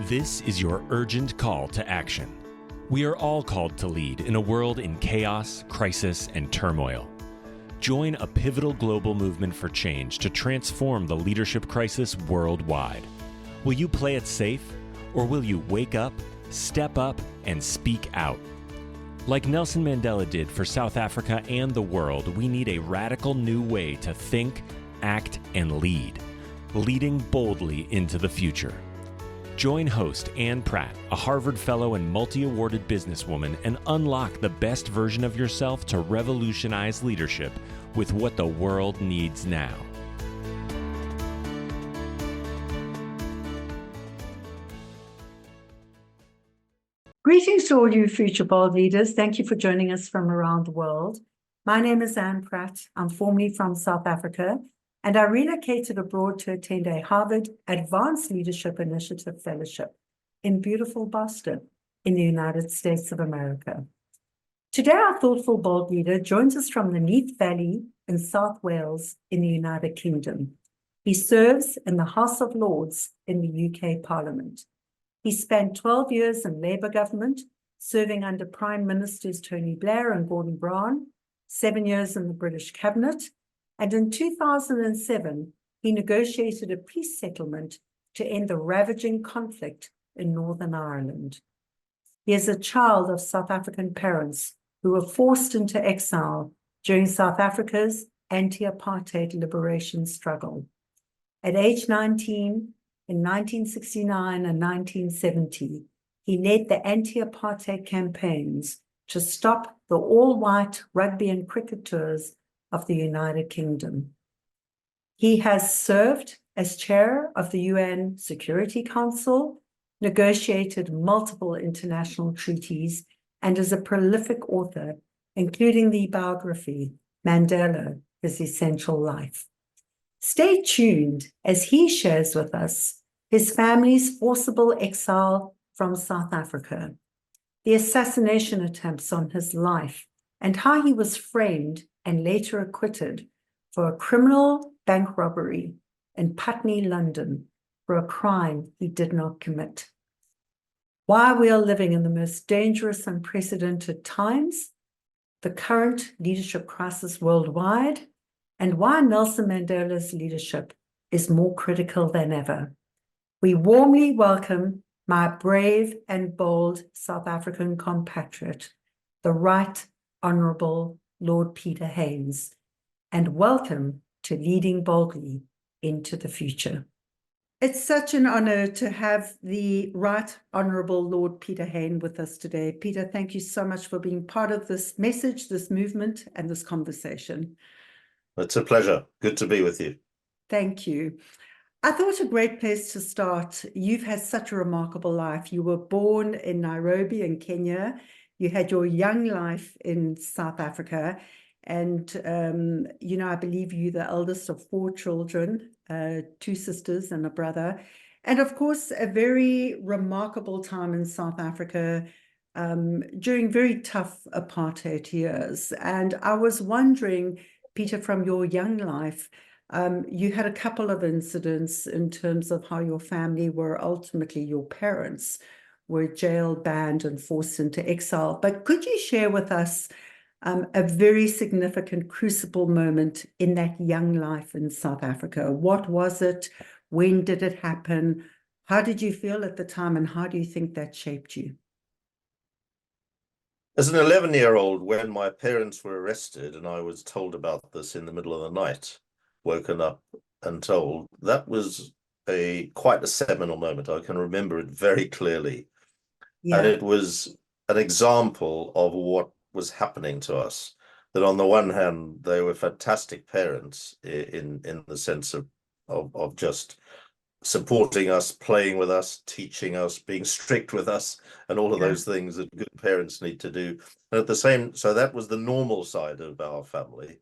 This is your urgent call to action. We are all called to lead in a world in chaos, crisis, and turmoil. Join a pivotal global movement for change to transform the leadership crisis worldwide. Will you play it safe, or will you wake up, step up, and speak out? Like Nelson Mandela did for South Africa and the world, we need a radical new way to think, act, and lead, leading boldly into the future. Join host Ann Pratt, a Harvard Fellow and multi-awarded businesswoman, and unlock the best version of yourself to revolutionize leadership with what the world needs now. Greetings to all you future bold leaders. Thank you for joining us from around the world. My name is Ann Pratt. I'm formerly from South Africa, and I relocated abroad to attend a Harvard Advanced Leadership Initiative Fellowship in beautiful Boston in the United States of America. Today, our thoughtful bold leader joins us from the Neath Valley in South Wales in the United Kingdom. He serves in the House of Lords in the UK Parliament. He spent 12 years in Labour government, serving under Prime Ministers Tony Blair and Gordon Brown, 7 years in the British Cabinet, and in 2007, he negotiated a peace settlement to end the ravaging conflict in Northern Ireland. He is a child of South African parents who were forced into exile during South Africa's anti-apartheid liberation struggle. At age 19, in 1969 and 1970, he led the anti-apartheid campaigns to stop the all-white rugby and cricket tours of the United Kingdom. He has served as chair of the UN Security Council, negotiated multiple international treaties, and is a prolific author, including the biography, Mandela, His Essential Life. Stay tuned as he shares with us his family's forcible exile from South Africa, the assassination attempts on his life, and how he was framed and later acquitted for a criminal bank robbery in Putney, London, for a crime he did not commit. Why we are living in the most dangerous, unprecedented times, the current leadership crisis worldwide, and why Nelson Mandela's leadership is more critical than ever. We warmly welcome my brave and bold South African compatriot, the Right Honourable Lord Peter Hain, and welcome to Leading Boldly into the Future. It's such an honour to have the Right Honourable Lord Peter Hain with us today. Peter, thank you so much for being part of this message, this movement, and this conversation. It's a pleasure. Good to be with you. Thank you. I thought a great place to start. You've had such a remarkable life. You were born in Nairobi in Kenya. You had your young life in South Africa. And, I believe you're the eldest of 4 children, 2 sisters and a brother. And of course, a very remarkable time in South Africa during very tough apartheid years. And I was wondering, Peter, from your young life, you had a couple of incidents in terms of how your family were ultimately, your parents were jailed, banned, and forced into exile. But could you share with us a very significant crucible moment in that young life in South Africa? What was it? When did it happen? How did you feel at the time, and how do you think that shaped you? As an 11-year-old, when my parents were arrested and I was told about this in the middle of the night, woken up and told, that was quite a seminal moment. I can remember it very clearly. Yeah. And it was an example of what was happening to us. That on the one hand, they were fantastic parents in the sense of just supporting us, playing with us, teaching us, being strict with us, and all of those things that good parents need to do. And so that was the normal side of our family.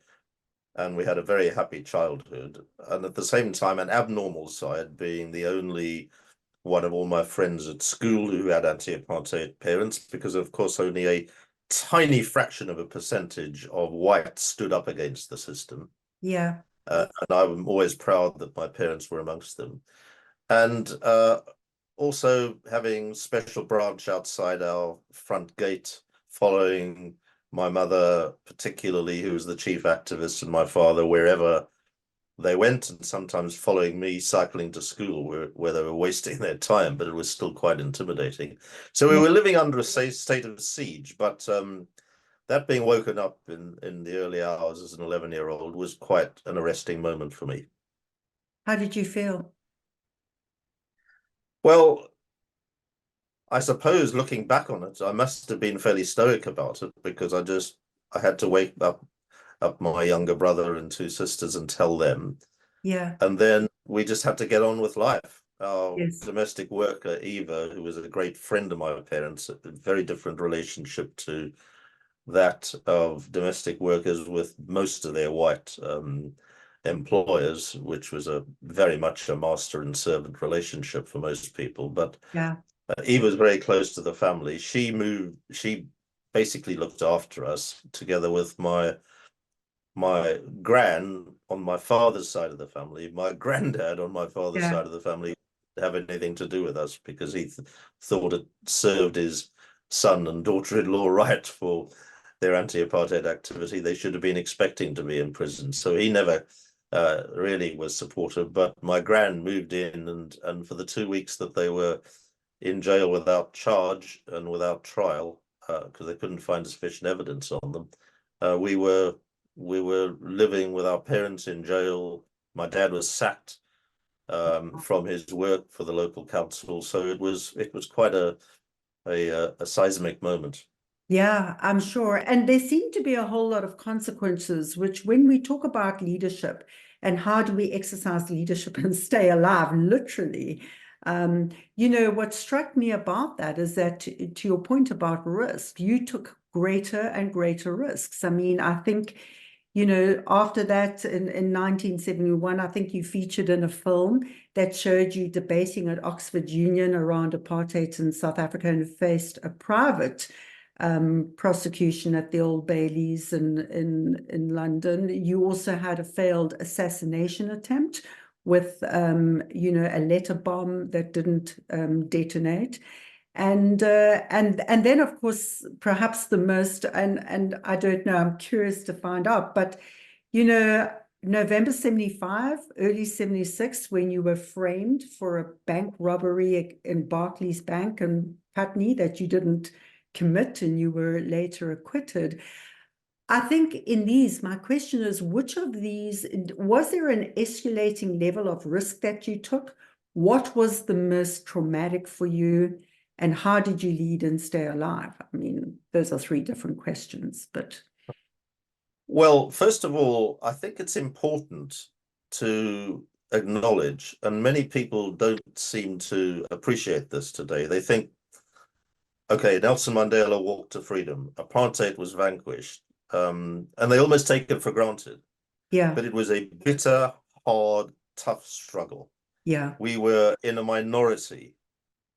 And we had a very happy childhood. And at the same time, an abnormal side, being the only one of all my friends at school who had anti-apartheid parents, because of course only a tiny fraction of a percentage of whites stood up against the system. Yeah. And I'm always proud that my parents were amongst them. And also having special branch outside our front gate, following my mother, particularly, who was the chief activist, and my father wherever they went, and sometimes following me cycling to school where they were wasting their time, but it was still quite intimidating. So we Yeah. were living under a state of siege, but that being woken up in the early hours as an 11-year-old was quite an arresting moment for me. How did you feel? Well, I suppose looking back on it, I must have been fairly stoic about it because I had to wake up my younger brother and two sisters and tell them. Yeah. And then we just had to get on with life. Our Yes. domestic worker, Eva, who was a great friend of my parents, a very different relationship to that of domestic workers with most of their white employers, which was a very much a master and servant relationship for most people. But Yeah. Eva was very close to the family. She basically looked after us together with my gran on my father's side of the family. My granddad on my father's Yeah. side of the family didn't have anything to do with us because he thought it served his son and daughter-in-law right for their anti-apartheid activity. They should have been expecting to be in prison. So he never really was supportive. But my gran moved in, and for the 2 weeks that they were in jail without charge and without trial, because they couldn't find sufficient evidence on them, we were living with our parents in jail. My dad was sacked from his work for the local council, so it was quite a seismic moment. Yeah, I'm sure. And there seem to be a whole lot of consequences, which when we talk about leadership and how do we exercise leadership and stay alive, literally, what struck me about that is that to your point about risk, you took greater and greater risks. I mean, I think, after that in 1971, I think you featured in a film that showed you debating at Oxford Union around apartheid in South Africa and faced a private prosecution at the Old Baileys in London. You also had a failed assassination attempt with, a letter bomb that didn't detonate. And then, of course, perhaps the most, and I don't know, I'm curious to find out, but, November 75, early 76, when you were framed for a bank robbery in Barclays Bank in Putney that you didn't commit and you were later acquitted. I think in these, my question is, which of these, was there an escalating level of risk that you took? What was the most traumatic for you? And how did you lead and stay alive? I mean, those are three different questions, but. Well, first of all, I think it's important to acknowledge, and many people don't seem to appreciate this today. They think, okay, Nelson Mandela walked to freedom, apartheid was vanquished, and they almost take it for granted. Yeah, But it was a bitter, hard, tough struggle. yeah, We were in a minority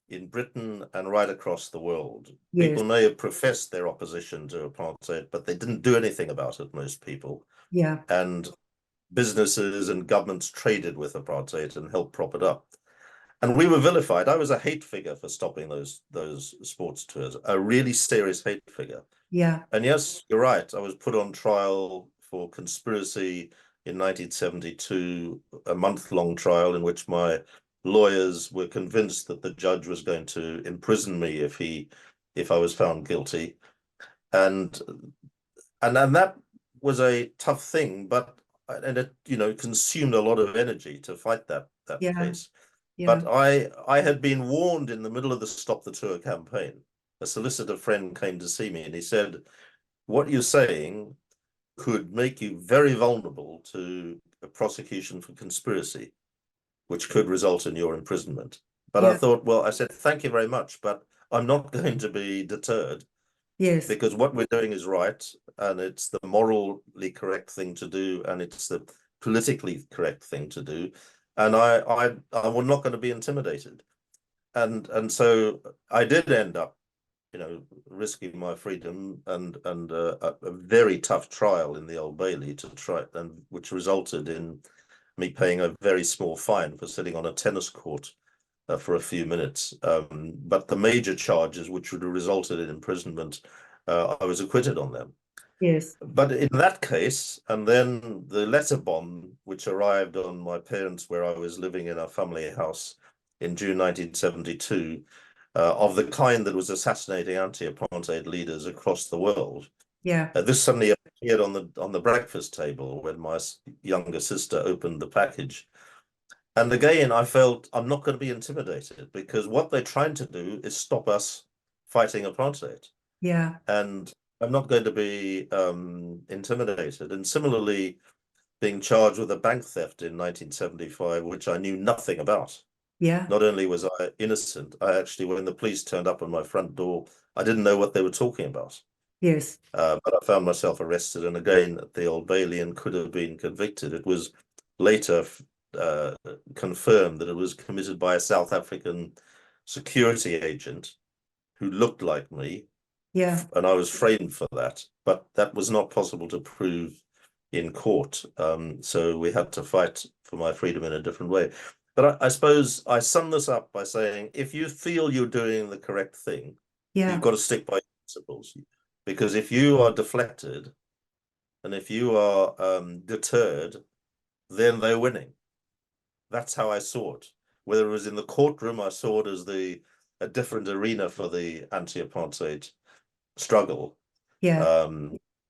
in Britain and right across the world. yes, People may have professed their opposition to apartheid, but they didn't do anything about it, most people. yeah, And businesses and governments traded with apartheid and helped prop it up. And we were vilified. I was a hate figure for stopping those sports tours, a really serious hate figure. yeah, And yes, you're right. I was put on trial for conspiracy in 1972, a month-long trial in which my lawyers were convinced that the judge was going to imprison me if I was found guilty. And and that was a tough thing, but and it consumed a lot of energy to fight that yeah, case. yeah, But I had been warned in the middle of the Stop the Tour campaign. A solicitor friend came to see me and he said, what you're saying could make you very vulnerable to a prosecution for conspiracy, which could result in your imprisonment. But I yeah, thought, well, I said, thank you very much, but I'm not going to be deterred yes, because what we're doing is right and it's the morally correct thing to do and it's the politically correct thing to do. And I'm not going to be intimidated. And so I did end up risking my freedom and a very tough trial in the Old Bailey to try, and which resulted in me paying a very small fine for sitting on a tennis court for a few minutes. But the major charges, which would have resulted in imprisonment, I was acquitted on them. Yes. But in that case, and then the letter bomb, which arrived on my parents where I was living in our family house in June 1972, of the kind that was assassinating anti-apartheid leaders across the world. Yeah. This suddenly appeared on the breakfast table when my younger sister opened the package. And again, I felt I'm not going to be intimidated, because what they're trying to do is stop us fighting apartheid. Yeah. And I'm not going to be intimidated. And similarly, being charged with a bank theft in 1975, which I knew nothing about. Yeah. Not only was I innocent, I actually, when the police turned up on my front door, I didn't know what they were talking about. Yes. But I found myself arrested, and again at the Old Bailey, and could have been convicted. It was later confirmed that it was committed by a South African security agent who looked like me, Yeah. and I was framed for that. But that was not possible to prove in court, so we had to fight for my freedom in a different way. But I suppose I sum this up by saying, if you feel you're doing the correct thing, Yeah. you've got to stick by principles. Because if you are deflected and if you are deterred, then they're winning. That's how I saw it. Whether it was in the courtroom, I saw it as a different arena for the anti-apartheid struggle. Yeah.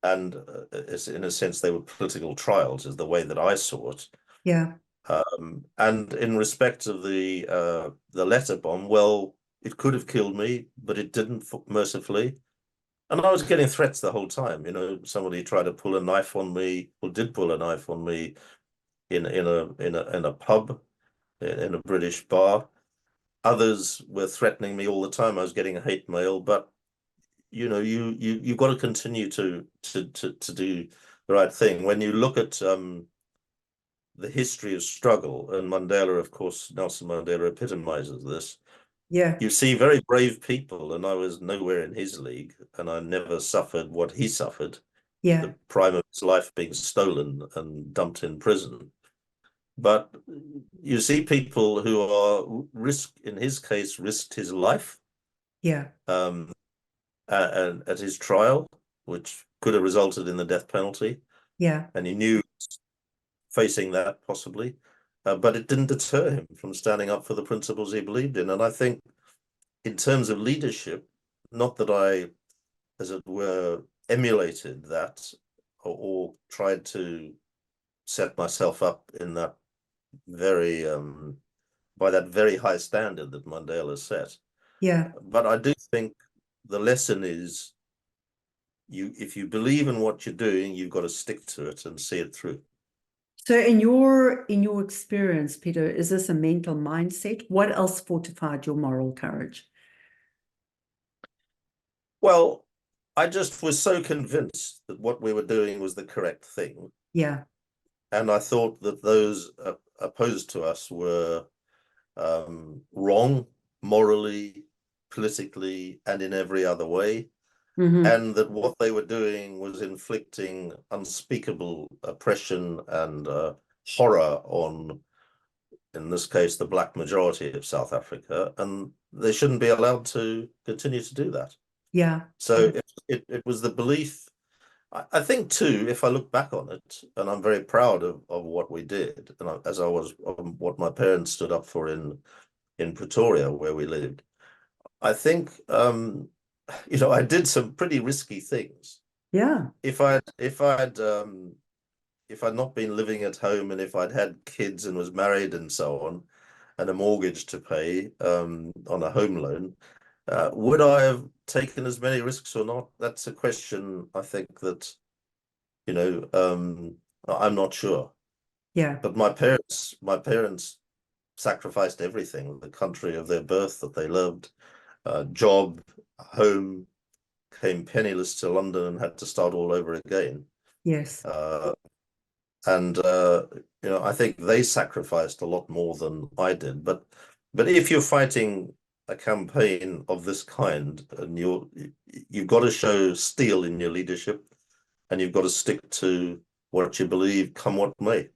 And in a sense, they were political trials, is the way that I saw it. Yeah. And in respect of the letter bomb, well, it could have killed me, but it didn't, mercifully. And I was getting threats the whole time. You know, somebody tried to pull a knife on me, or did pull a knife on me in a pub, in a British bar. Others were threatening me all the time. I was getting hate mail, but you know, you've got to continue to do the right thing. When you look at the history of struggle, and Mandela, of course, Nelson Mandela epitomizes this. Yeah. You see very brave people, and I was nowhere in his league, and I never suffered what he suffered, Yeah. the prime of his life being stolen and dumped in prison. But you see people who are in his case, risked his life Yeah. at his trial, which could have resulted in the death penalty. Yeah. And he knew facing that possibly, but it didn't deter him from standing up for the principles he believed in. And I think in terms of leadership, not that I, as it were, emulated that or tried to set myself up in that very by that very high standard that Mandela set. Yeah. But I do think the lesson is, if you believe in what you're doing, you've got to stick to it and see it through. So in your experience, Peter, is this a mental mindset? What else fortified your moral courage? Well, I just was so convinced that what we were doing was the correct thing. Yeah. And I thought that those opposed to us were wrong morally, politically, and in every other way. Mm-hmm. And that what they were doing was inflicting unspeakable oppression and horror on, in this case, the black majority of South Africa, and they shouldn't be allowed to continue to do that. Yeah. So it was the belief. I think too, if I look back on it, and I'm very proud of what we did, and as I was what my parents stood up for in Pretoria, where we lived, I think you know, I did some pretty risky things. Yeah. If I'd not been living at home, and if I'd had kids and was married and so on, and a mortgage to pay on a home loan, would I have taken as many risks or not? That's a question I think that, you know, I'm not sure. Yeah. But my parents sacrificed everything, the country of their birth that they loved, job, home, came penniless to London and had to start all over again. Yes. And you know, I think they sacrificed a lot more than I did. But if you're fighting a campaign of this kind, and you've got to show steel in your leadership, and you've got to stick to what you believe, come what may.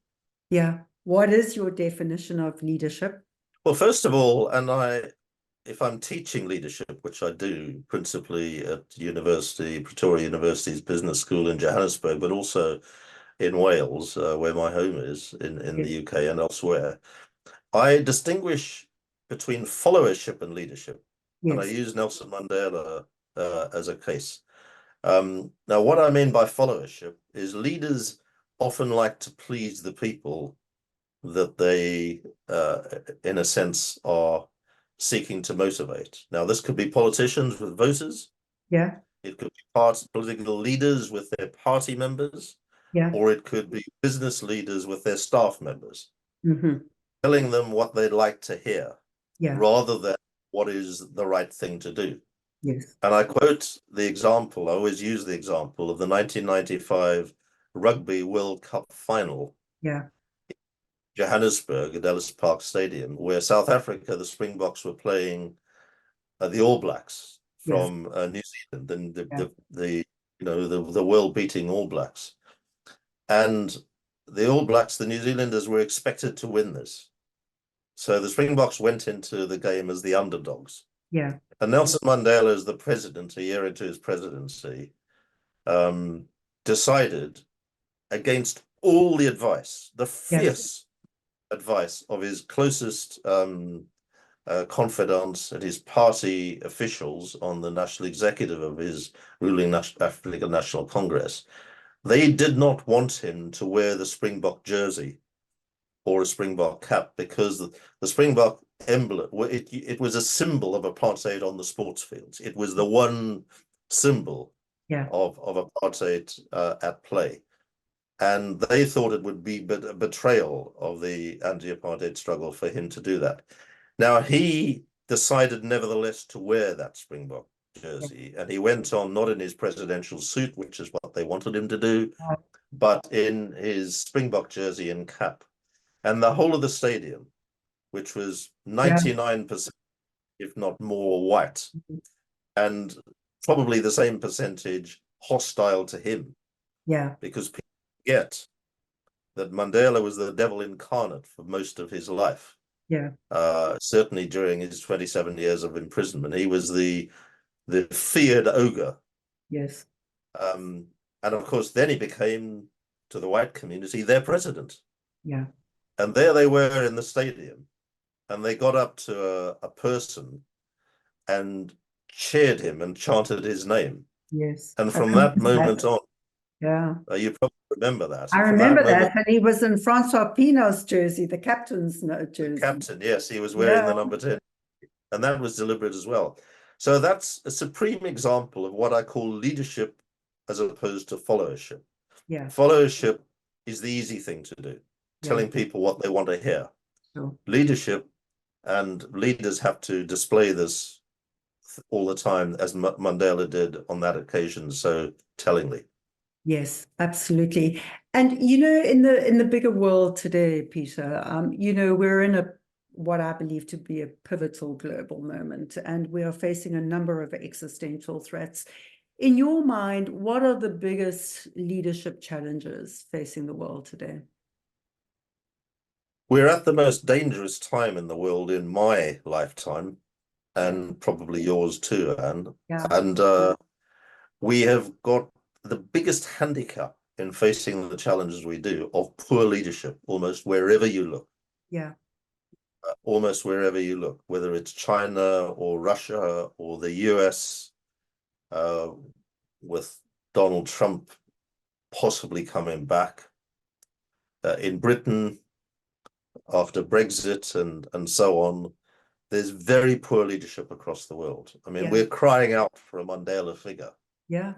Yeah. What is your definition of leadership? Well, first of all, if I'm teaching leadership, which I do principally at Pretoria University's Business School in Johannesburg, but also in Wales, where my home is in Yes, the UK and elsewhere, I distinguish between followership and leadership, and I yes, use Nelson Mandela as a case. Now, what I mean by followership is leaders often like to please the people that they, in a sense, are seeking to motivate. Now, this could be politicians with voters, yeah, it could be political leaders with their party members, yeah, or it could be business leaders with their staff members, mm-hmm. telling them what they'd like to hear Yeah, rather than what is the right thing to do. yes, And I quote the example, I always use the example of the 1995 Rugby World Cup final, yeah, Johannesburg at Ellis Park Stadium, where South Africa, the Springboks were playing the All Blacks yes, from New Zealand, and yeah, the world-beating All Blacks. And the All Blacks, the New Zealanders, were expected to win this. So the Springboks went into the game as the underdogs. yeah, And Nelson Mandela, as the president, a year into his presidency, decided against all the advice, the yes, fierce advice of his closest confidants and his party officials on the national executive of his ruling African National Congress. They did not want him to wear the Springbok jersey or a Springbok cap because the Springbok emblem, it was a symbol of apartheid on the sports fields. It was the one symbol yeah, of apartheid at play. And they thought it would be a betrayal of the anti-apartheid struggle for him to do that. Now, he decided nevertheless to wear that Springbok yeah, jersey, and he went on not in his presidential suit, which is what they wanted him to do, but in his Springbok jersey and cap. And the whole of the stadium, which was yeah, 99%, if not more, white, and probably the same percentage hostile to him, yeah, because people forget that Mandela was the devil incarnate for most of his life. yeah, Certainly during his 27 years of imprisonment, he was the feared ogre. yes, And of course, then he became, to the white community, their president. yeah, And there they were in the stadium, and they got up to a person and cheered him and chanted his name. yes. And I from that remember moment that. on, Yeah, you probably remember that. I And from that remember that, moment, and he was in Francois Pino's jersey, the captain's the jersey. captain, yes, he was wearing Yeah, the number 10. And that was deliberate as well. So that's a supreme example of what I call leadership as opposed to followership. yeah, Followership is the easy thing to do, yeah, telling people what they want to hear. sure. Leadership, and leaders have to display this all the time, as Mandela did on that occasion so tellingly. Yes, absolutely. And in the bigger world today, Peter, we're in what I believe to be a pivotal global moment, and we are facing a number of existential threats. In your mind, what are the biggest leadership challenges facing the world today? We're at the most dangerous time in the world in my lifetime, Yeah, and probably yours too, Anne. yeah, And we have got the biggest handicap in facing the challenges we do of poor leadership almost wherever you look. yeah, Almost wherever you look, whether it's China or Russia or the US, uh, with Donald Trump possibly coming back, in Britain after Brexit and so on. There's very poor leadership across the world. I mean, yeah, we're crying out for a Mandela figure. yeah.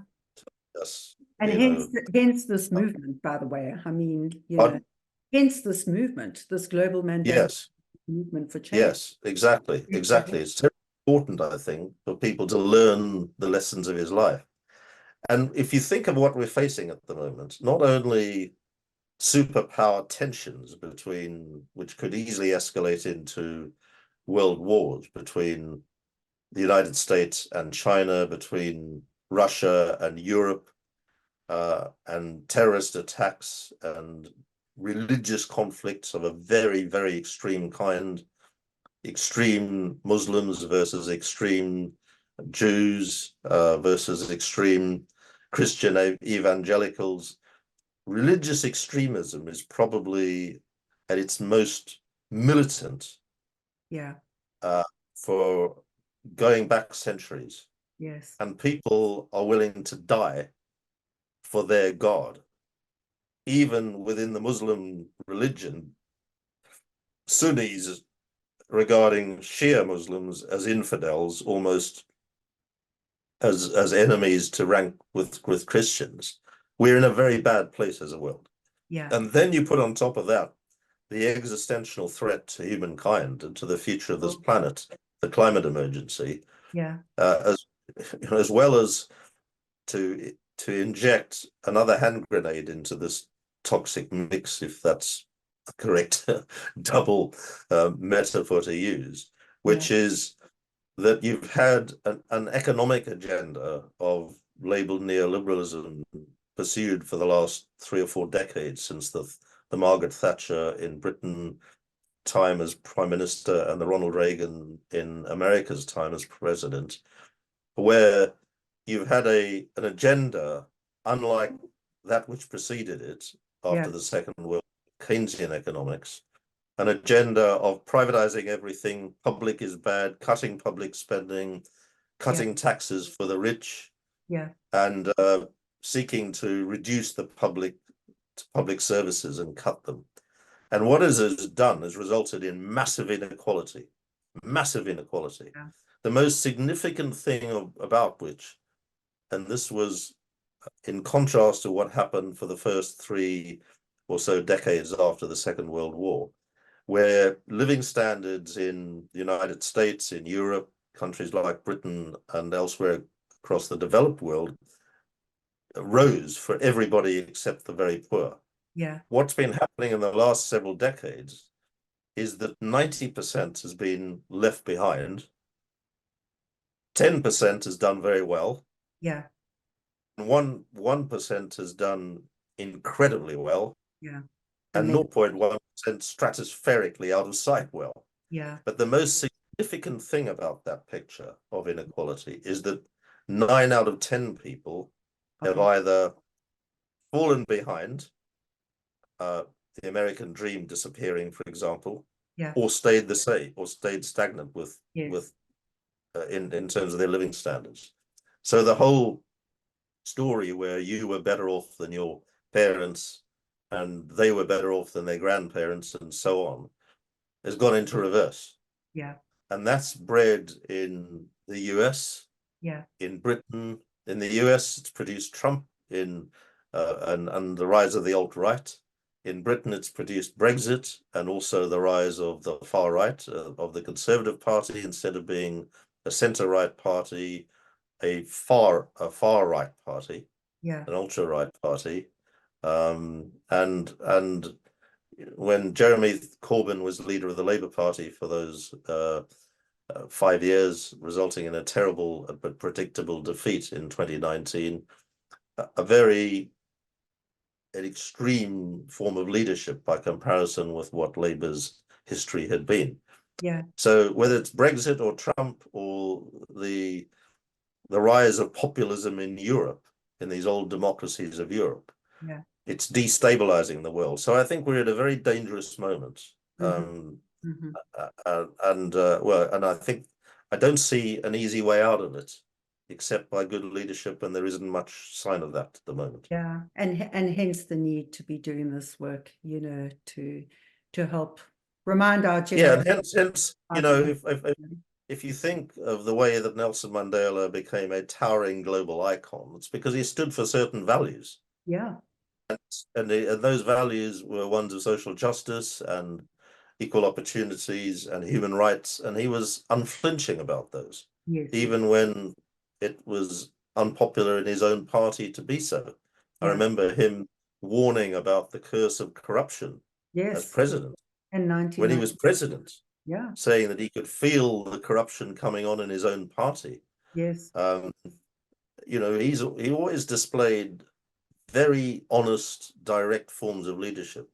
Yes, And you hence, know, hence this movement, by the way. I mean, but hence this movement, this global Mandela yes, movement for change. yes, exactly, exactly. It's terribly important, I think, for people to learn the lessons of his life. And if you think of what we're facing at the moment, not only superpower tensions between, which could easily escalate into world wars between the United States and China, between Russia and Europe, and terrorist attacks and religious conflicts of a very, very extreme kind. extreme Muslims versus extreme Jews versus extreme Christian evangelicals. Religious extremism is probably at its most militant Yeah. for going back centuries. Yes. And people are willing to die for their God. Even within the Muslim religion, Sunnis regarding Shia Muslims as infidels, almost as enemies to rank with Christians. We're in a very bad place as a world. Yeah. And then you put on top of that the existential threat to humankind and to the future of this planet, the climate emergency, Yeah. as well as to inject another hand grenade into this toxic mix, if that's a correct double metaphor to use, which is that you've had an economic agenda of labeled neoliberalism pursued for the last 3 or 4 decades since the Margaret Thatcher in Britain time as Prime Minister and the Ronald Reagan in America's time as President, where you've had an agenda unlike that which preceded it after the Second World Keynesian economics, an agenda of privatizing everything, public is bad, cutting public spending, cutting taxes for the rich, and seeking to reduce the public services and cut them. And what it has done has resulted in massive inequality, massive inequality. Yeah. The most significant thing about which, and this was in contrast to what happened for the first 3 or so decades after the Second World War, where living standards in the United States, in Europe, countries like Britain and elsewhere across the developed world rose for everybody except the very poor. Yeah. What's been happening in the last several decades is that 90% has been left behind, 10% has done very well, Yeah. and 1% has done incredibly well, Yeah. and 0.1% stratospherically out of sight well. Yeah. But the most significant thing about that picture of inequality is that 9 out of 10 people have either fallen behind, the American dream disappearing, for example, or stayed the same, or stayed stagnant in terms of their living standards. So the whole story where you were better off than your parents and they were better off than their grandparents and so on has gone into reverse. Yeah. And that's bred in the US, in Britain. In the US, it's produced Trump and the rise of the alt-right. In Britain, it's produced Brexit and also the rise of the far right, of the Conservative Party, instead of being a centre-right party, a far right party, an ultra-right party. And when Jeremy Corbyn was leader of the Labour Party for those 5 years, resulting in a terrible but predictable defeat in 2019, an extreme form of leadership by comparison with what Labour's history had been. Yeah. So whether it's Brexit or Trump or the rise of populism in Europe, in these old democracies of Europe, it's destabilizing the world. So I think we're at a very dangerous moment. And I think I don't see an easy way out of it, except by good leadership, and there isn't much sign of that at the moment. Yeah, and hence the need to be doing this work, to help remind our generation. Yeah, and hence, if you think of the way that Nelson Mandela became a towering global icon, it's because he stood for certain values. Yeah. And those values were ones of social justice and equal opportunities and human rights, and he was unflinching about those, even when it was unpopular in his own party to be so. I remember him warning about the curse of corruption as president. When he was president, saying that he could feel the corruption coming on in his own party. Yes. He always displayed very honest, direct forms of leadership.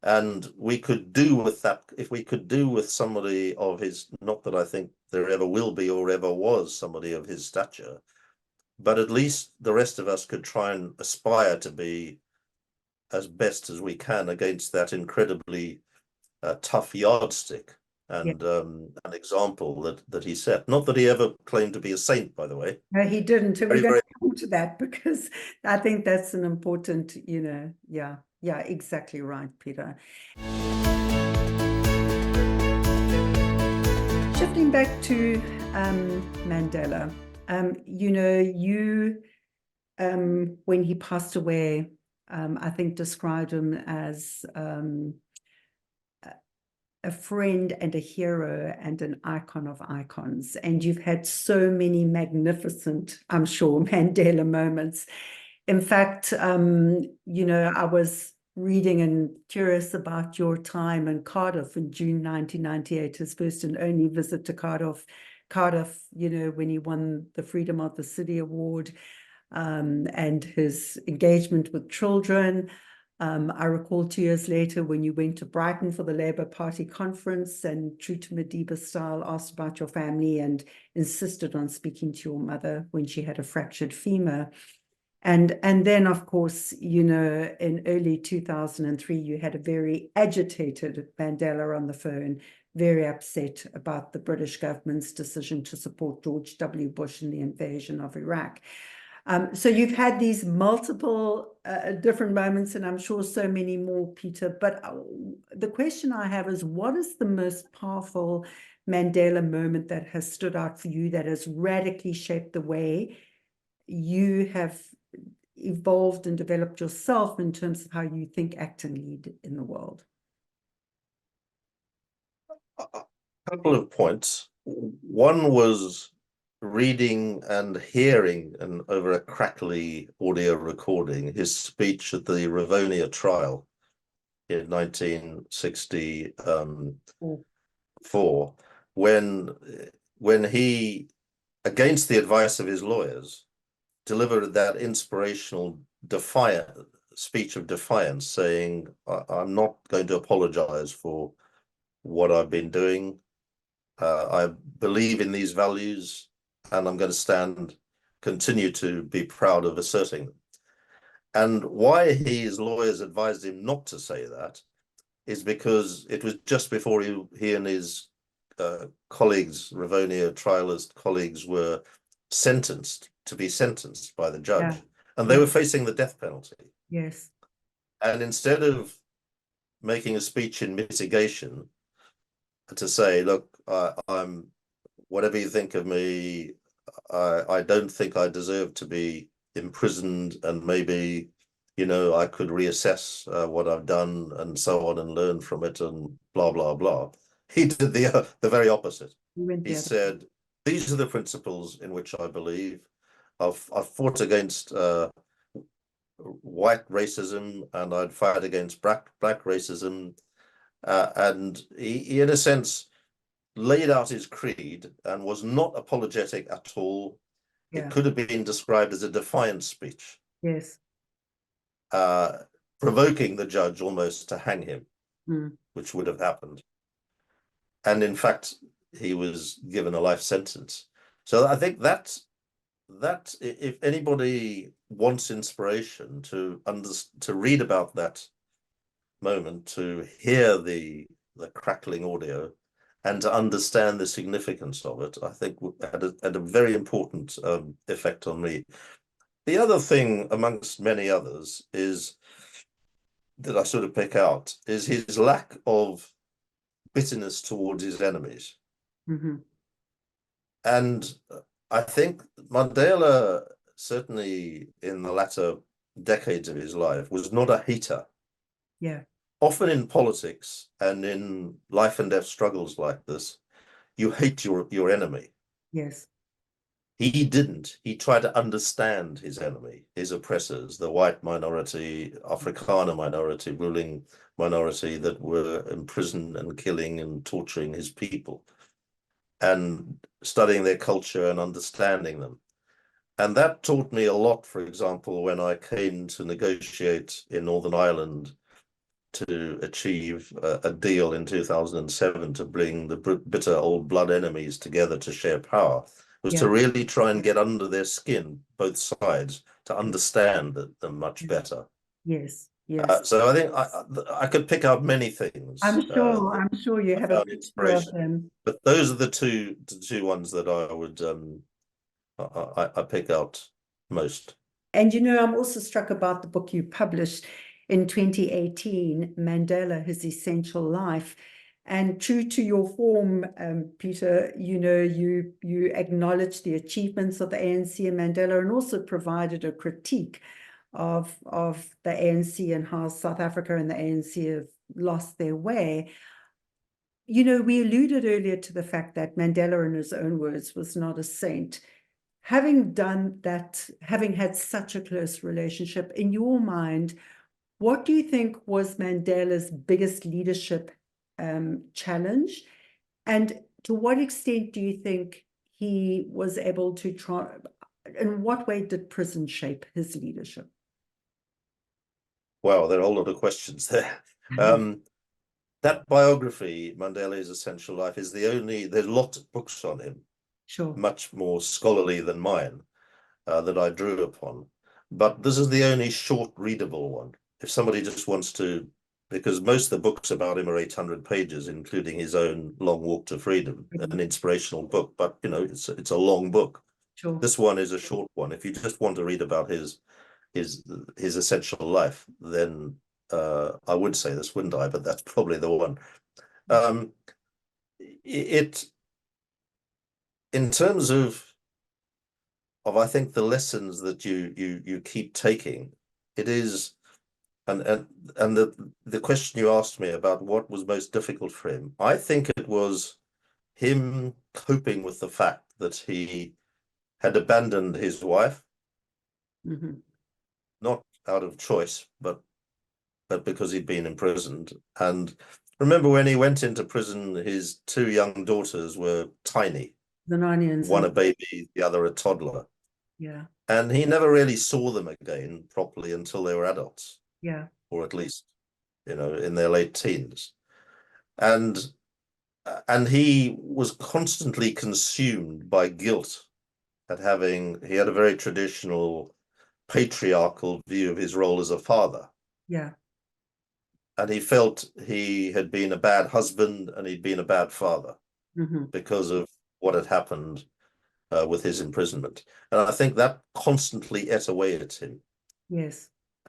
And we could do with that, if we could do with somebody of his, not that I think there ever will be or ever was somebody of his stature, but at least the rest of us could try and aspire to be as best as we can against that incredibly tough yardstick and an example that he set. Not that he ever claimed to be a saint, by the way. No, he didn't. And Very, we're going very to come to that because I think that's an important, yeah, exactly right, Peter. Shifting back to Mandela, when he passed away, I think described him as a friend and a hero and an icon of icons. And you've had so many magnificent, I'm sure, Mandela moments. In fact, I was reading and curious about your time in Cardiff in June 1998, his first and only visit to Cardiff, when he won the Freedom of the City Award, and his engagement with children. I recall 2 years later when you went to Brighton for the Labour Party conference and, true to Madiba style, asked about your family and insisted on speaking to your mother when she had a fractured femur. And then, of course, in early 2003, you had a very agitated Mandela on the phone, very upset about the British government's decision to support George W. Bush in the invasion of Iraq. So you've had these multiple different moments, and I'm sure so many more, Peter. But the question I have is, what is the most powerful Mandela moment that has stood out for you, that has radically shaped the way you have evolved and developed yourself in terms of how you think, act, and lead in the world? A couple of points. One was reading and hearing over a crackly audio recording his speech at the Rivonia trial in 1964, when he, against the advice of his lawyers, delivered that inspirational speech of defiance, saying, I'm not going to apologize for what I've been doing. I believe in these values, and I'm going to continue to be proud of asserting them. And why his lawyers advised him not to say that is because it was just before he and his colleagues, Rivonia trialist colleagues, were sentenced by the judge. Yeah. And they were facing the death penalty. Yes. And instead of making a speech in mitigation to say, look, I'm, whatever you think of me, I don't think I deserve to be imprisoned, and maybe, I could reassess what I've done and so on and learn from it and blah, blah, blah. He did the very opposite. He said, these are the principles in which I believe. I've fought against white racism, and I'd fight against black racism. And he, in a sense, laid out his creed and was not apologetic at all. Yeah. It could have been described as a defiant speech. Yes. Provoking the judge almost to hang him, which would have happened. And in fact, he was given a life sentence. So I think that if anybody wants inspiration to read about that moment, to hear the crackling audio, and to understand the significance of it, I think had a very important effect on me. The other thing, amongst many others, is that I sort of pick out is his lack of bitterness towards his enemies. Mm-hmm. And I think Mandela, certainly in the latter decades of his life, was not a hater. Yeah. Often in politics and in life and death struggles like this, you hate your enemy. Yes. He didn't. He tried to understand his enemy, his oppressors, the white minority, Afrikaner minority, ruling minority that were imprisoned and killing and torturing his people, and studying their culture and understanding them. And that taught me a lot, for example, when I came to negotiate in Northern Ireland to achieve a deal in 2007 to bring the bitter old blood enemies together to share power, was to really try and get under their skin, both sides, to understand them much better. Yes, yes. So I think I could pick up many things. I'm sure you have a picture of them. But those are the two ones that I would I pick out most. And I'm also struck about the book you published in 2018, Mandela, His Essential Life. And true to your form, Peter, you acknowledged the achievements of the ANC and Mandela, and also provided a critique of the ANC and how South Africa and the ANC have lost their way. We alluded earlier to the fact that Mandela, in his own words, was not a saint. Having done that, having had such a close relationship, in your mind, what do you think was Mandela's biggest leadership challenge? And to what extent do you think he was able to in what way did prison shape his leadership? Wow, there are a lot of questions there. That biography, Mandela's Essential Life, is there's lots of books on him. Sure. Much more scholarly than mine, that I drew upon. But this is the only short readable one. If somebody just wants to, because most of the books about him are 800 pages, including his own Long Walk to Freedom, an inspirational book, but it's a long book. Sure. This one is a short one. If you just want to read about his essential life, then I would say this, wouldn't I? But that's probably the one. In terms of I think the lessons that you keep taking, it is, and the question you asked me about what was most difficult for him, I think it was him coping with the fact that he had abandoned his wife, not out of choice, but because he'd been imprisoned. And remember, when he went into prison, his two young daughters were tiny. One a baby, the other a toddler. Yeah. And he never really saw them again properly until they were adults. Yeah. Or at least, in their late teens. And he was constantly consumed by guilt at he had a very traditional patriarchal view of his role as a father. Yeah. And he felt he had been a bad husband and he'd been a bad father because of what had happened with his imprisonment. And I think that constantly ate away at him. Yes.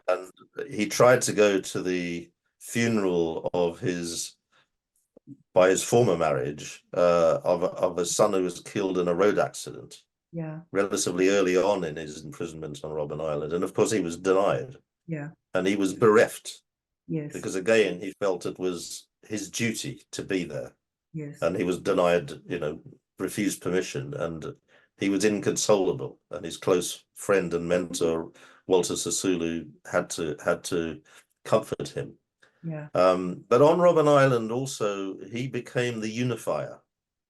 And he tried to go to the funeral of by his former marriage, of a son who was killed in a road accident. Yeah. Relatively early on in his imprisonment on Robben Island. And of course he was denied. Yeah. And he was bereft. Yes. Because again, he felt it was his duty to be there. Yes. And he was denied, refused permission, and he was inconsolable. And his close friend and mentor, Walter Sisulu, had to comfort him. Yeah. But on Robben Island also, he became the unifier.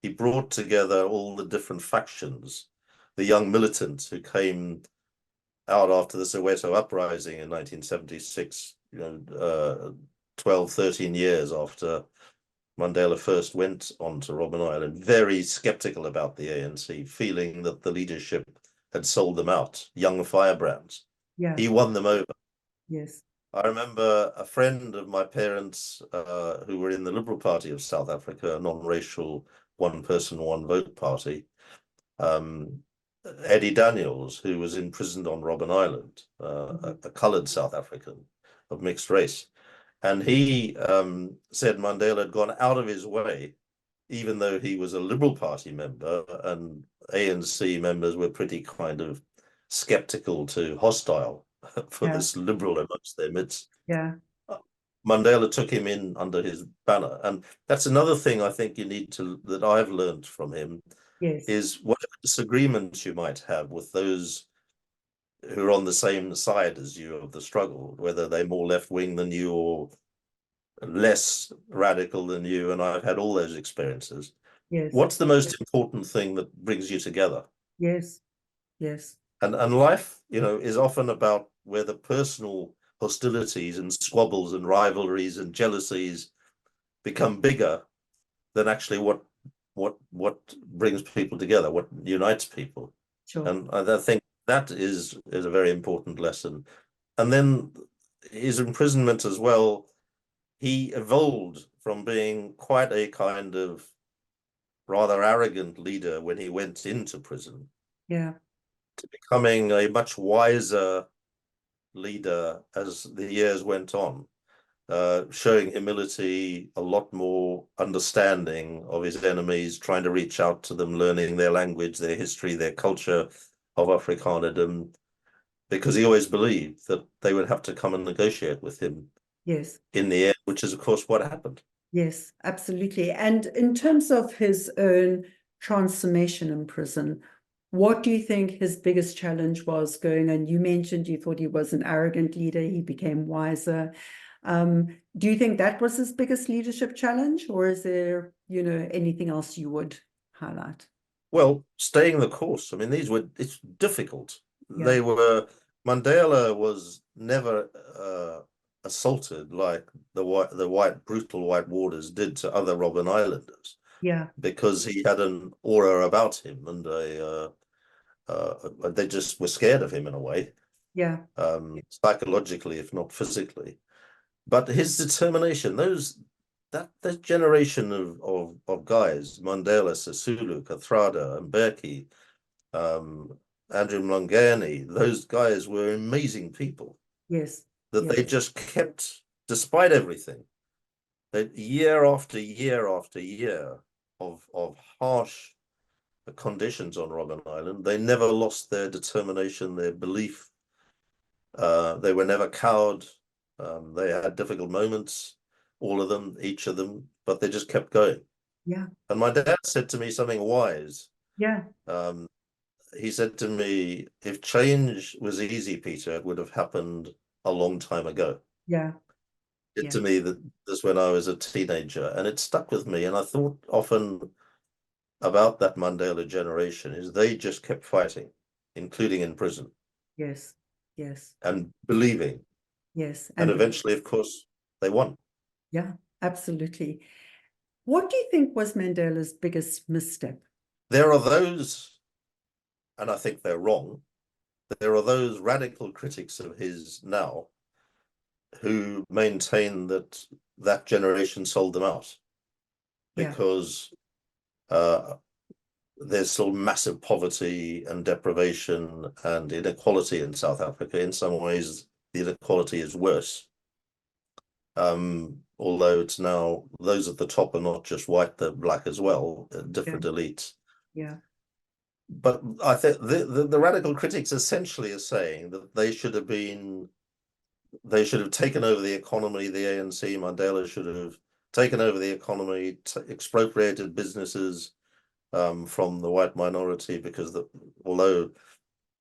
He brought together all the different factions, the young militants who came out after the Soweto uprising in 1976, 12, 13 years after Mandela first went onto Robben Island, very skeptical about the ANC, feeling that the leadership had sold them out, young firebrands. Yeah. He won them over. Yes. I remember a friend of my parents who were in the Liberal Party of South Africa, a non-racial one-person, one-vote party, Eddie Daniels, who was imprisoned on Robben Island, a coloured South African of mixed race. And he said Mandela had gone out of his way, even though he was a Liberal Party member, and ANC members were pretty kind of skeptical to hostile for this liberal amongst their midst. Yeah. Mandela took him in under his banner. And that's another thing I think that I've learned from him. Yes. Is whatever disagreements you might have with those who are on the same side as you of the struggle, whether they're more left-wing than you or less radical than you, and I've had all those experiences. Yes. What's the most important thing that brings you together? Yes. Yes. And life, is often about where the personal hostilities and squabbles and rivalries and jealousies become bigger than actually what brings people together, what unites people. Sure. And I think that is a very important lesson. And then his imprisonment as well, he evolved from being quite a kind of rather arrogant leader when he went into prison Yeah. to becoming a much wiser leader as the years went on, showing humility, a lot more understanding of his enemies, trying to reach out to them, learning their language, their history, their culture of Afrikanerdom, because he always believed that they would have to come and negotiate with him Yes. in the end, which is, of course, what happened. Yes, absolutely. And in terms of his own transformation in prison, what do you think his biggest challenge was going on? You mentioned you thought he was an arrogant leader, he became wiser. Do you think that was his biggest leadership challenge, or is there, anything else you would highlight? Well, staying the course. I mean, it's difficult. Yeah. Mandela was never assaulted like the brutal white warders did to other Robben Islanders, Yeah. because he had an aura about him, and they just were scared of him in a way, Yeah. psychologically, if not physically. But his determination, that generation of guys, Mandela, Sisulu, Kathrada, and Mbeki, Andrew Mlangeni, those guys were amazing people. Yes. That Yes. they just kept, despite everything, that year after year after year of harsh conditions on Robben Island, they never lost their determination, their belief. They were never cowed. They had difficult moments, all of them, each of them, but they just kept going. Yeah. And my dad said to me something wise. Yeah. He said to me, if change was easy, Peter, it would have happened a long time ago. Yeah. It to me that this when I was a teenager, and it stuck with me. And I thought often about that Mandela generation is they just kept fighting, including in prison. Yes. Yes. And believing. Yes. And eventually, of course, they won. Yeah, absolutely. What do you think was Mandela's biggest misstep? There are those, and I think they're wrong, there are those radical critics of his now who maintain that that generation sold them out, because there's still massive poverty and deprivation and inequality in South Africa. In some ways, the inequality is worse. Although it's now those at the top are not just white, they're black as well, different elites. Yeah. But I think the radical critics essentially are saying that they should have taken over the economy, the ANC, Mandela should have taken over the economy, expropriated businesses from the white minority, because although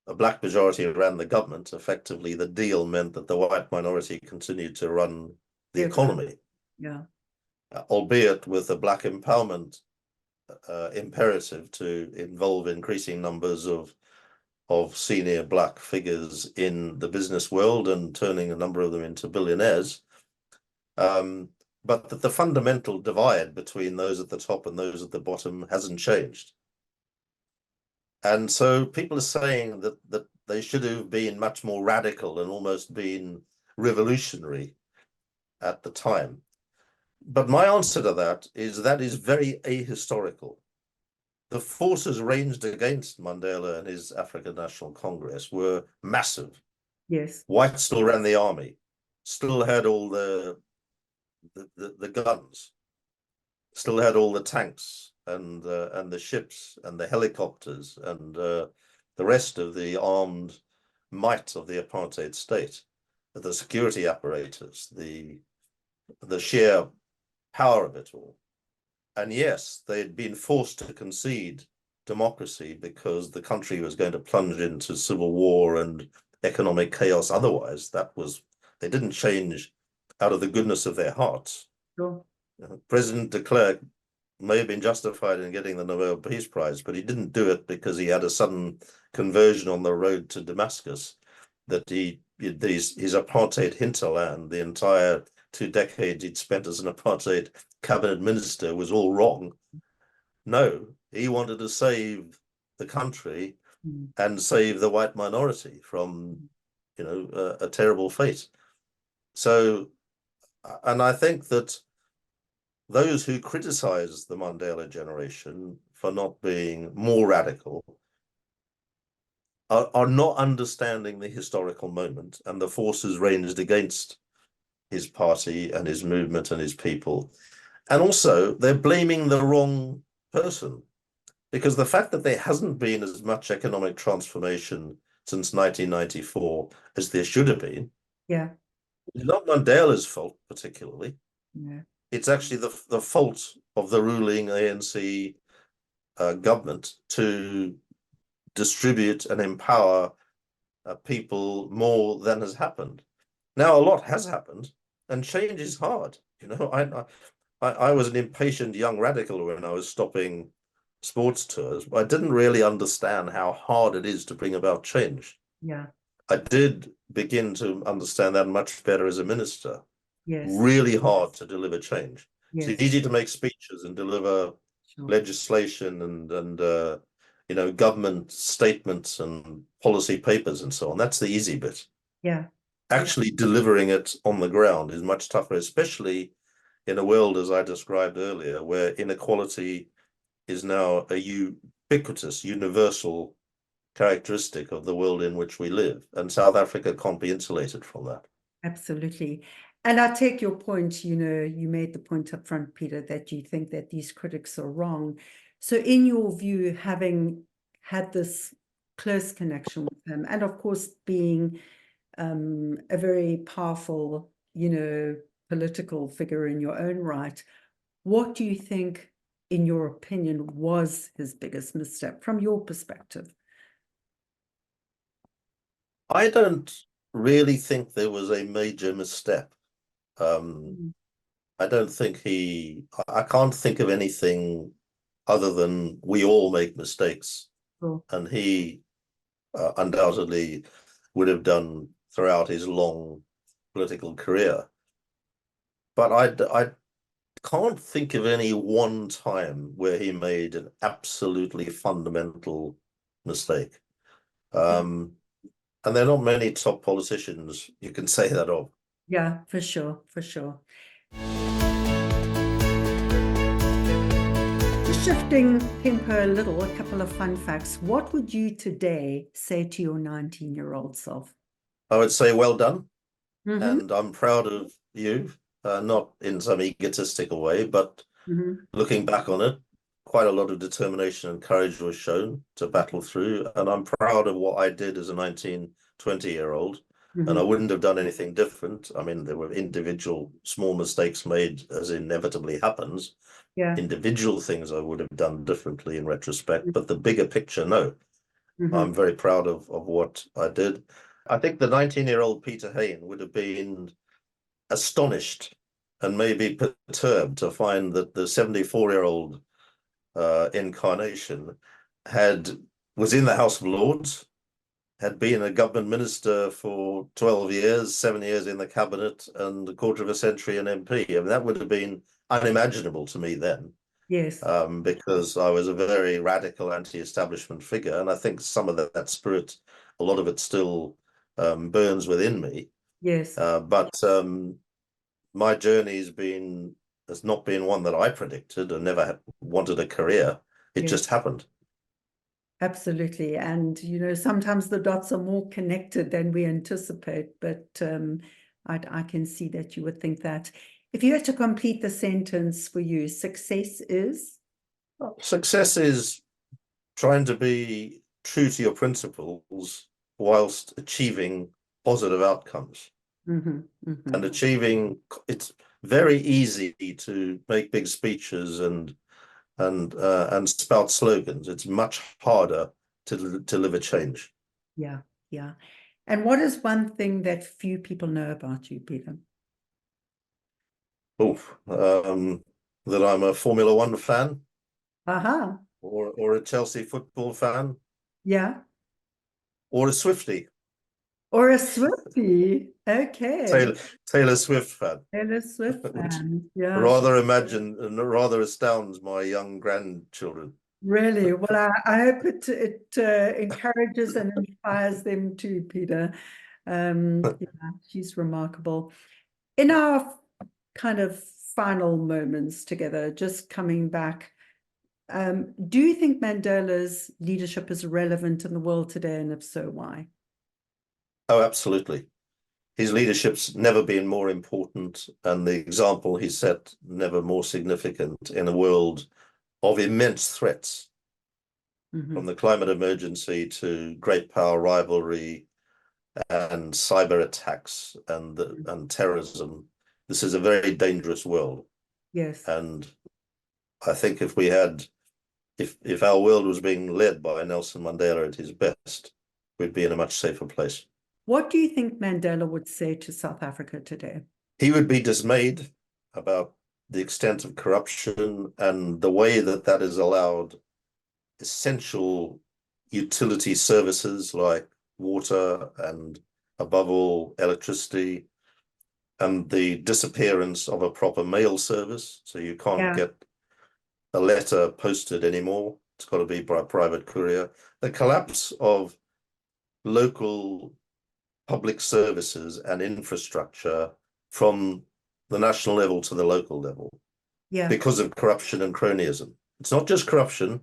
a black majority ran the government, effectively the deal meant that the white minority continued to run the economy. Yeah. Albeit with a black empowerment imperative to involve increasing numbers of senior black figures in the business world and turning a number of them into billionaires. But that the fundamental divide between those at the top and those at the bottom hasn't changed. And so people are saying that they should have been much more radical and almost been revolutionary at the time. But my answer to that is very ahistorical. The forces ranged against Mandela and his African National Congress were massive. Yes. White still ran the army, still had all the guns, still had all the tanks and the ships and the helicopters and the rest of the armed might of the apartheid state, the security apparatus, the sheer power of it all. And yes, they had been forced to concede democracy because the country was going to plunge into civil war and economic chaos otherwise. They didn't change out of the goodness of their hearts. Sure. President de Klerk may have been justified in getting the Nobel Peace Prize, but he didn't do it because he had a sudden conversion on the road to Damascus that he his apartheid hinterland, the entire 2 decades he'd spent as an apartheid cabinet minister, was all wrong. No, he wanted to save the country and save the white minority from, a terrible fate. So, and I think that those who criticize the Mandela generation for not being more radical are not understanding the historical moment and the forces ranged against his party and his movement and his people. And also, they're blaming the wrong person, because the fact that there hasn't been as much economic transformation since 1994 as there should have been, yeah, is not Mandela's fault particularly. yeah, It's actually the fault of the ruling ANC government to distribute and empower people more than has happened. Now, a lot has happened, and change is hard. I was an impatient young radical when I was stopping sports tours. I didn't really understand how hard it is to bring about change. yeah, I did begin to understand that much better as a minister. yes, Really hard to deliver change. yes, It's easy to make speeches and deliver sure, legislation and government statements and policy papers and so on. That's the easy bit. yeah, Actually delivering it on the ground is much tougher, especially in a world, as I described earlier, where inequality is now a ubiquitous, universal characteristic of the world in which we live. And South Africa can't be insulated from that. absolutely. And I take your point, you made the point up front, Peter, that you think that these critics are wrong. So in your view, having had this close connection with him, and of course being a very powerful, political figure in your own right, what do you think, in your opinion, was his biggest misstep from your perspective? I don't really think there was a major misstep. I don't think I can't think of anything other than we all make mistakes. Sure. And he undoubtedly would have done throughout his long political career. But I can't think of any one time where he made an absolutely fundamental mistake. And there are not many top politicians you can say that of. Yeah, for sure, for sure. Just shifting tempo a little, a couple of fun facts. What would you today say to your 19-year-old self? I would say, well done. Mm-hmm. And I'm proud of you, not in some egotistical way, but looking back on it, quite a lot of determination and courage was shown to battle through. And I'm proud of what I did as a 19, 20-year-old. And I wouldn't have done anything different. I mean, there were individual small mistakes made, as inevitably happens. Yeah. Individual things I would have done differently in retrospect, but the bigger picture, no. I'm very proud of what I did. I think the 19-year-old Peter Hain would have been astonished and maybe perturbed to find that the 74-year-old incarnation was in the House of Lords, had been a government minister for 12 years, 7 years in the cabinet, and a quarter of a century an MP. I mean, that would have been unimaginable to me then. Yes. Because I was a very radical anti-establishment figure, and I think some of that spirit, a lot of it still burns within me. Yes. But my journey has not been one that I predicted and never wanted a career. It just happened. Absolutely. And, sometimes the dots are more connected than we anticipate, but I can see that you would think that. If you had to complete the sentence for you, success is? Success is trying to be true to your principles whilst achieving positive outcomes. And it's very easy to make big speeches and spout slogans. It's much harder to deliver change. Yeah, yeah. And what is one thing that few people know about you, Peter? That I'm a Formula One fan. Aha. Or a Chelsea football fan. Yeah. Or a Swiftie. Or a Swiftie. Okay. Taylor, Taylor Swift fan, Taylor Swift which fan. Yeah. rather imagine and rather astounds my young grandchildren. Really? Well, I hope it encourages and inspires them too, Peter. Yeah, she's remarkable. In our kind of final moments together, just coming back, do you think Mandela's leadership is relevant in the world today, and if so, why? Oh, absolutely. His leadership's never been more important, and the example he set never more significant in a world of immense threats, from the climate emergency to great power rivalry and cyber attacks and terrorism. This is a very dangerous world. Yes. And I think if our world was being led by Nelson Mandela at his best, we'd be in a much safer place. What do you think Mandela would say to South Africa today? He would be dismayed about the extent of corruption and the way that that has allowed essential utility services like water and, above all, electricity, and the disappearance of a proper mail service. So you can't get a letter posted anymore. It's got to be by private courier. The collapse of local public services and infrastructure from the national level to the local level because of corruption and cronyism. It's not just corruption,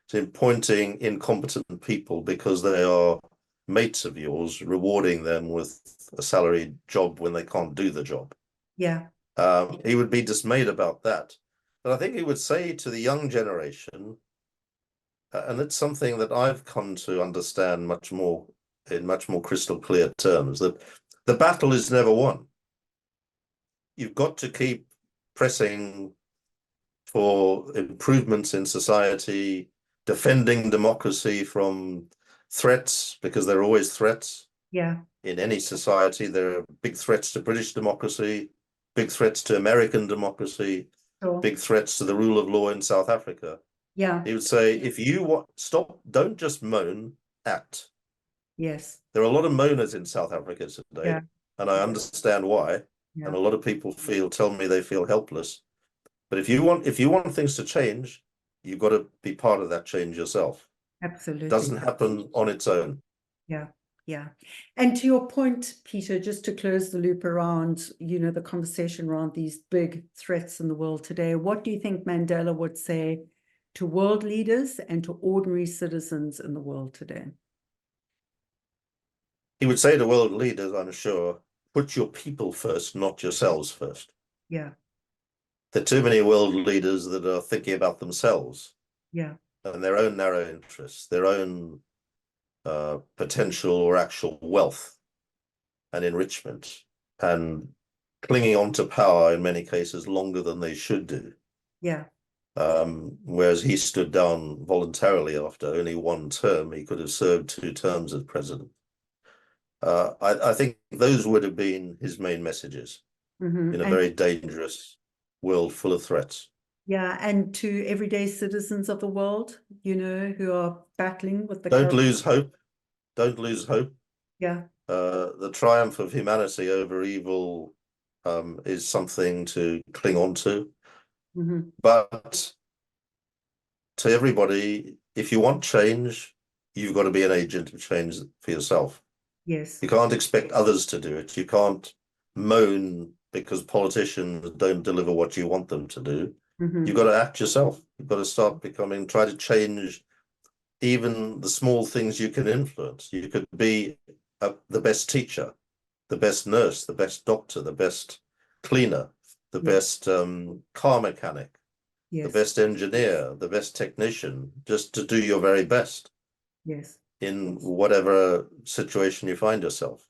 it's appointing incompetent people because they are mates of yours, rewarding them with a salaried job when they can't do the job. He would be dismayed about that. But I think he would say to the young generation, and it's something that I've come to understand much more in much more crystal clear terms, that the battle is never won. You've got to keep pressing for improvements in society, defending democracy from threats, because there are always threats. In any society, there are big threats to British democracy, big threats to American democracy, big threats to the rule of law in South Africa. He would say, if you want, stop, don't just moan, act. There are a lot of moaners in South Africa today, and I understand why. And a lot of people tell me they feel helpless. But if you want things to change, you've got to be part of that change yourself. Absolutely. It doesn't happen on its own. Yeah. And to your point, Peter, just to close the loop around, the conversation around these big threats in the world today, what do you think Mandela would say to world leaders and to ordinary citizens in the world today? He would say to world leaders, I'm sure, put your people first, not yourselves first. There are too many world leaders that are thinking about themselves and their own narrow interests, their own potential or actual wealth and enrichment, and clinging on to power in many cases longer than they should do. Whereas he stood down voluntarily after only one term. He could have served 2 terms as president. I think those would have been his main messages in a very dangerous world full of threats. And to everyday citizens of the world, who are battling with the Don't lose hope. Don't lose hope. The triumph of humanity over evil is something to cling on to. But to everybody, if you want change, you've got to be an agent of change for yourself. You can't expect others to do it. You can't moan because politicians don't deliver what you want them to do. You've got to act yourself. You've got to start try to change even the small things you can influence. You could be the best teacher, the best nurse, the best doctor, the best cleaner, the best car mechanic, the best engineer, the best technician, just to do your very best in whatever situation you find yourself.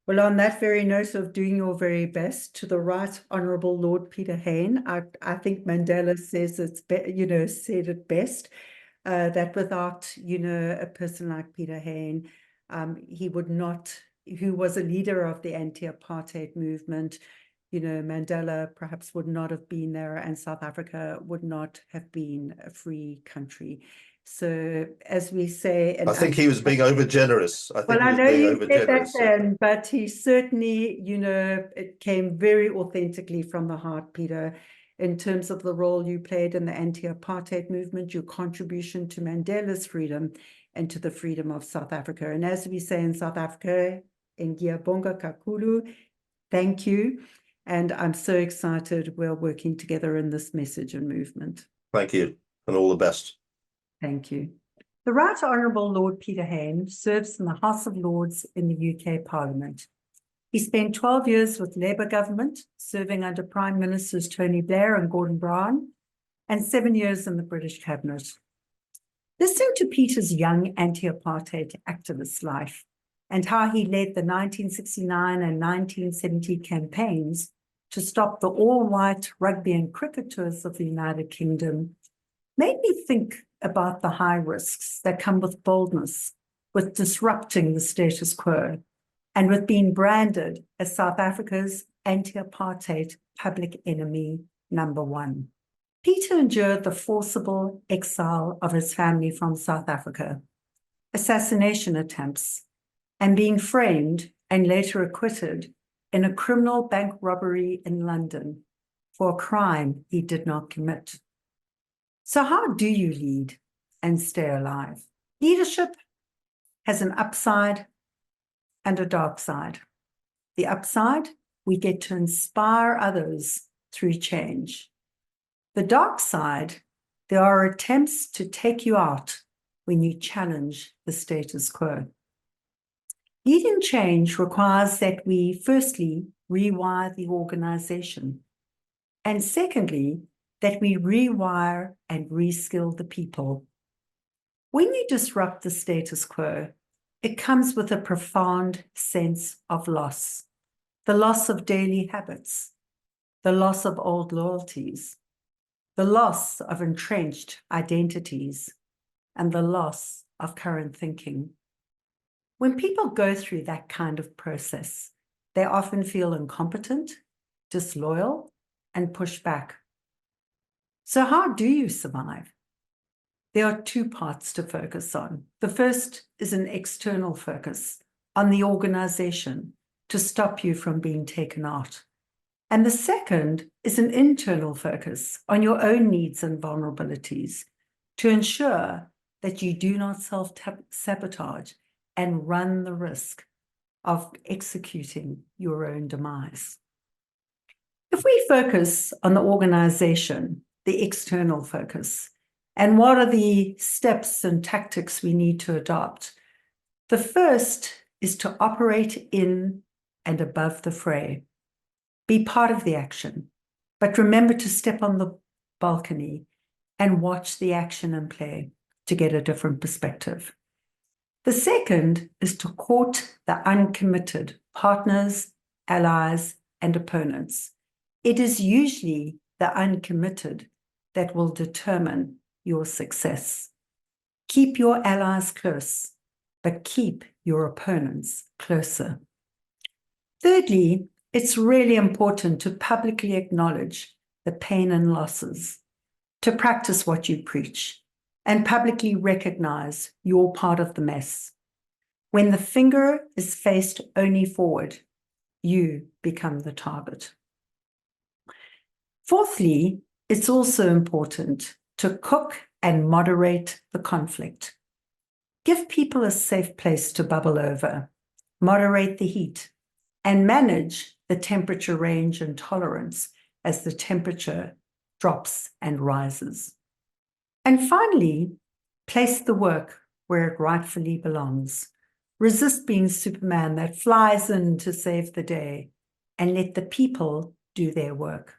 Well, on that very note of doing your very best, to the Right Honourable Lord Peter Hain, I think Mandela says said it best, that without, a person like Peter Hain, who was a leader of the anti-apartheid movement, Mandela perhaps would not have been there and South Africa would not have been a free country. So as we say... I think he was being overgenerous. Well, I know you said that then, but he certainly, it came very authentically from the heart, Peter, in terms of the role you played in the anti-apartheid movement, your contribution to Mandela's freedom and to the freedom of South Africa. And as we say in South Africa, Ngiyabonga kakhulu, thank you. And I'm so excited we're working together in this message and movement. Thank you, and all the best. Thank you. The Right Honourable Lord Peter Hain serves in the House of Lords in the UK Parliament. He spent 12 years with Labour government, serving under Prime Ministers Tony Blair and Gordon Brown, and 7 years in the British Cabinet. Listen to Peter's young anti-apartheid activist life and how he led the 1969 and 1970 campaigns to stop the all-white rugby and cricket tours of the United Kingdom made me think about the high risks that come with boldness, with disrupting the status quo, and with being branded as South Africa's anti-apartheid public enemy #1. Peter endured the forcible exile of his family from South Africa, assassination attempts, and being framed and later acquitted in a criminal bank robbery in London for a crime he did not commit. So how do you lead and stay alive? Leadership has an upside and a dark side. The upside, we get to inspire others through change. The dark side, there are attempts to take you out when you challenge the status quo. Leading change requires that we firstly rewire the organization, and secondly, that we rewire and reskill the people. When you disrupt the status quo, it comes with a profound sense of loss, the loss of daily habits, the loss of old loyalties, the loss of entrenched identities, and the loss of current thinking. When people go through that kind of process, they often feel incompetent, disloyal, and push back. So how do you survive? There are two parts to focus on. The first is an external focus on the organization to stop you from being taken out. And the second is an internal focus on your own needs and vulnerabilities to ensure that you do not self-sabotage and run the risk of executing your own demise. If we focus on the organization, the external focus, and what are the steps and tactics we need to adopt? The first is to operate in and above the fray. Be part of the action, but remember to step on the balcony and watch the action and play to get a different perspective. The second is to court the uncommitted partners, allies, and opponents. It is usually the uncommitted that will determine your success. Keep your allies close, but keep your opponents closer. Thirdly, it's really important to publicly acknowledge the pain and losses, to practice what you preach, and publicly recognize your part of the mess. When the finger is faced only forward, you become the target. Fourthly, it's also important to cook and moderate the conflict. Give people a safe place to bubble over, moderate the heat, and manage the temperature range and tolerance as the temperature drops and rises. And finally, place the work where it rightfully belongs. Resist being Superman that flies in to save the day, and let the people do their work.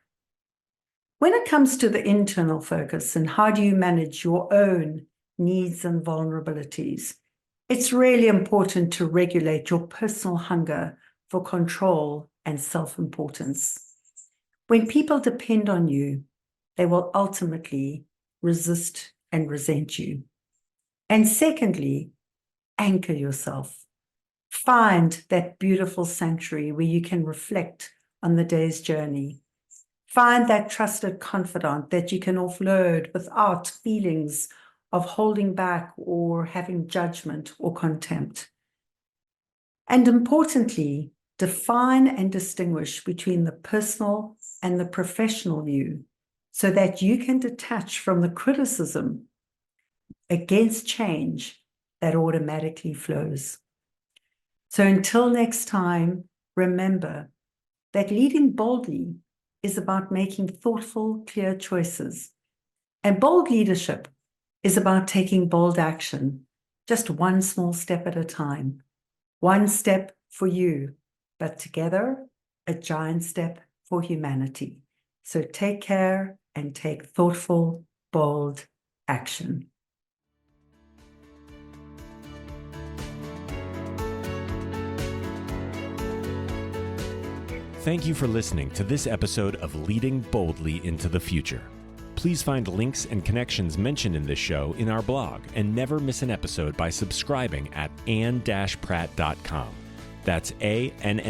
When it comes to the internal focus and how do you manage your own needs and vulnerabilities, it's really important to regulate your personal hunger for control and self-importance. When people depend on you, they will ultimately resist and resent you. And secondly, anchor yourself. Find that beautiful sanctuary where you can reflect on the day's journey. Find that trusted confidant that you can offload without feelings of holding back or having judgment or contempt. And importantly, define and distinguish between the personal and the professional you so that you can detach from the criticism against change that automatically flows. So until next time, remember that leading boldly is about making thoughtful, clear choices. And bold leadership is about taking bold action, just one small step at a time. One step for you, but together, a giant step for humanity. So take care and take thoughtful, bold action. Thank you for listening to this episode of Leading Boldly into the Future. Please find links and connections mentioned in this show in our blog and never miss an episode by subscribing at anne-pratt.com. That's ANNE-PRATT.com.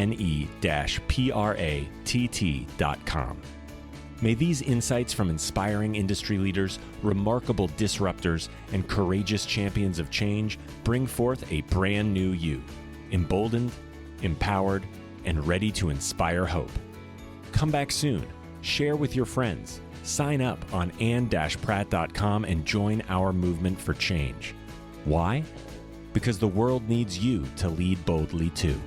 May these insights from inspiring industry leaders, remarkable disruptors, and courageous champions of change bring forth a brand new you, emboldened, empowered, and ready to inspire hope. Come back soon, share with your friends, sign up on anne-pratt.com and join our movement for change. Why? Because the world needs you to lead boldly too.